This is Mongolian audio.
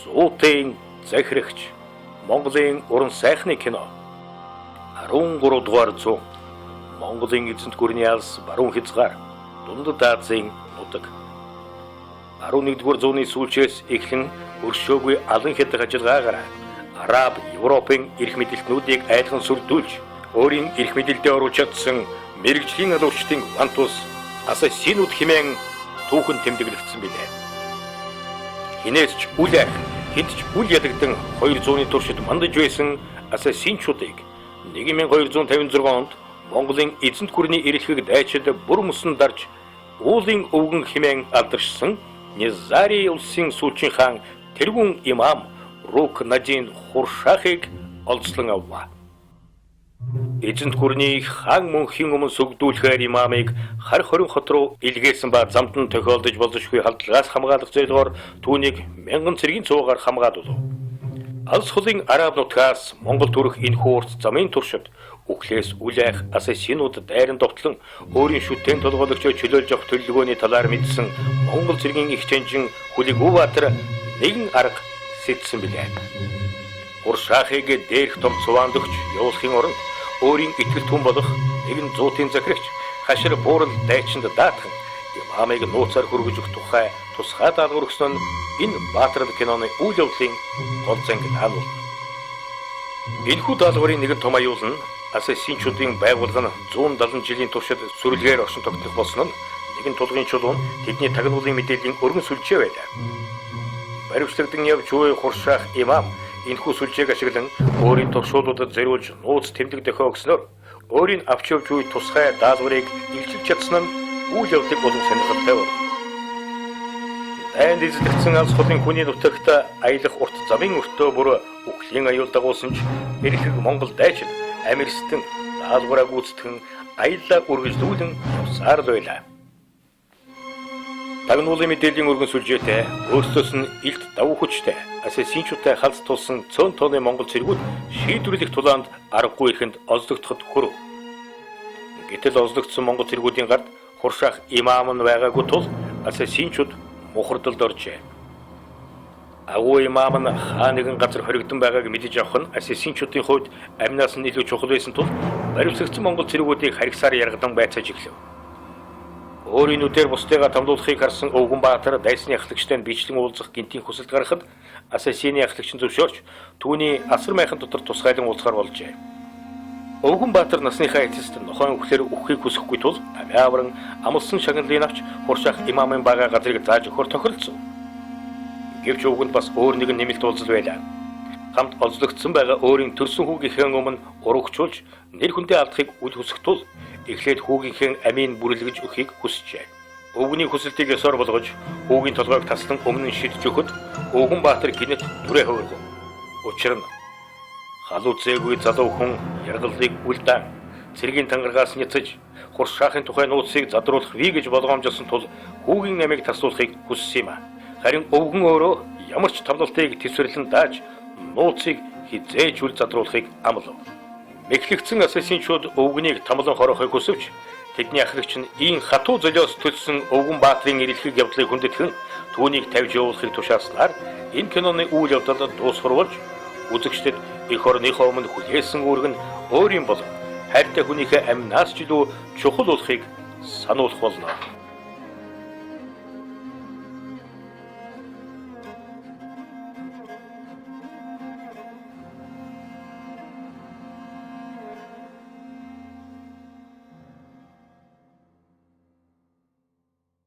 Зуутын захирагч Монголын уран сайхны кино 13 дугаар 100 Монголын эзэнт гүрний алс баруун хязгаар Дундад Азийн нутаг 11-р зууны сүүлчээс эхлэн өршөөгүй алан хятад ажиллагаагаар Араб, Европын эрх мэдэлтнүүдийг айлхан сүрдүүлж өөрийн эрх мэдэлдээ оруулж чадсан мэрэгжлийн алуурчдын вантус ассасинууд хэмээн түүхэн тэмдэглэгдсэн билээ. Хинээс ч үл айх, хэнд ч үл ядагдан 200-ны туршид мандаж байсан ассасинчуудыг 1256 онд Монголын эзэнт гүрний эрэлхийг дайчид бүр мөсөн дарж уулын өвгөн хэмээн алдаршсан Низари улсын сүүлчийн хаан тэргүүн имам Рукнадин Хуршахыг олзлон авлаа. Эзэнт гүрний хаан мөнхийн өмнө сүгдүүлэхээр имамыг хар хорин хот руу илгээсэн ба замд нь тохиолдож болзошгүй халдлагаас хамгаалах зорилгоор түүнийг 1000 цэргийн цуугаар хамгаалав. Алс хулын араб нутгаас Монгол төрөх энэхүү урт замын туршид үхлээс үл айх ассасинууд дайран довтлон өөрийн шүтэн толгойлогчоо чөлөөлж авах төлөвлөгөөний талаар мэдсэн Монгол цэргийн их чанжин Хүлэгүбаатар нэгэн арга сэтсэн билээ. Хуршахыг дээрх том цуваандагч явуулахын оронд өөрийн итгэл түн болох нэгэн зуутын захирагч хашир буурал дайчинд даатхан имамыг нууцаар хөргөж өгөх тухай тусгай даалгавар өгсөн нь энэ Баатар киноны үйл явдлын гол зангид хаална. Энэхүү даалгаврын нэгэн том аюул нь ассасинчуудын байгууллага нь 170 жилийн туршид сүрэлгээр оршин тогтнох болсон нь нэгэн тулгын чулуун тэдний тагнуулын мэдээллийн өргөн сүлжээ байлаа. Баримтлагдан явж буй Хуршах имам энэхүү сүлжээг ашиглан өөрийн туршуулуудад зориулж нууц тэмдэг дохио өгснөөр өөрийн авч явж буй тусгай даалгаврыг илчилж чадсан нь үйл явдлыг болон сонирхолтой байна. Энд эзлэгдсэн алс хулын хүний нутагт аялах урт замын өртөө бүр үхлийн аюул дагуулсан ч эрхэг Монгол дайчид Америкстэн даалгавраа гүйцэтгэн аяллаа үргэлжлүүлэн явсаар байлаа. Тагнуулын мэдээллийн өргөн сүлжээтэй өөрсдөөс нь илт давуу хүчтэй ассасинчуудтай халз тулсан цөөн тооны Монгол цэргүүд шийдвэрлэх тулаанд аргагүй ихэнд олзлогдоход хүрв. Гэтэл олзлогдсон Монгол цэргүүдийн гард Хуршах имам нь байгаагүй тул ассасинчууд мухардалд оржээ. Агуу имам нь хаа нэгэн газар хоригдсон байгааг мэдэж авах нь ассасинчуудын хувьд амнаас нь илүү чухал байсан тул баримтлагдсан Монгол цэргүүдийг харигсаар яргадан байцааж эхлэв. Өөрийн нүдээр бусдыгаа томдуулахыг харсан Өвгөн Баатар дайсны ахлагчтай бичлэн уулзах гинтийн хүсэлт гаргахад ассасины ахлагчин зөвшөөрч түүний асар майхан дотор тусгайлан уулзахаар болжээ. Өвгөн Баатар насныхаа эцэст нохойн үхлээр үххийг хүсэхгүй тул амиавран амлсан шагналыг авч Хуршах имамын бага газрыг зааж өгөхөөр тохиролцов. Гэвч Өвгөнд бас өөр нэгэн нэмэлт уулзал байлаа. Хамт олзлогдсон байгаа өөрийн төрсөн хүүгийнхээ өмнө урагчулж нэр хүндээ алдахыг үл хүсэх тул эхлээд хүүгийнхээ амийг бүрлэгж өгөхийг хүсжээ. Өвгөний хүсэлтийг ёсоор болгож хүүгийн толгойг таслан өмнө нь шидэж өгөхөд Өвгөн Баатар гинэт дүрээ хувиргав. Учир нь халуу зээгүй залуу хүн яргалыг үлдэн цэргийн тангаргаас няцаж Хуршахын тухай нууцыг задруулах вий гэж болгоомжлсон тул хүүгийн амийг таслуулахыг хүссэн юм а. Харин Өвгөн өөрөө ямар ч тавлалтыг тэсвэрлэн дааж нууцыг хизээж үл задруулахыг амлав. Мэхлэгдсэн ассасинчууд Өвгөнийг тамлан хорохыг хүсвч тэдний ахлагч нь ийм хатуу золиос төлсөн Өвгөн Баатрын эрэлхийг явдлыг хүндэтгэн түүнийг тавьж явуулахыг тушааснаар энэ киноны үйл явдал дуусварвалж үзэгчдэд эх орныхоо өмнө хүлээсэн үүрэг нь өөрийн болон хайртай хүнийхээ амнаас ч илүү чухал болохыг сануулах болно.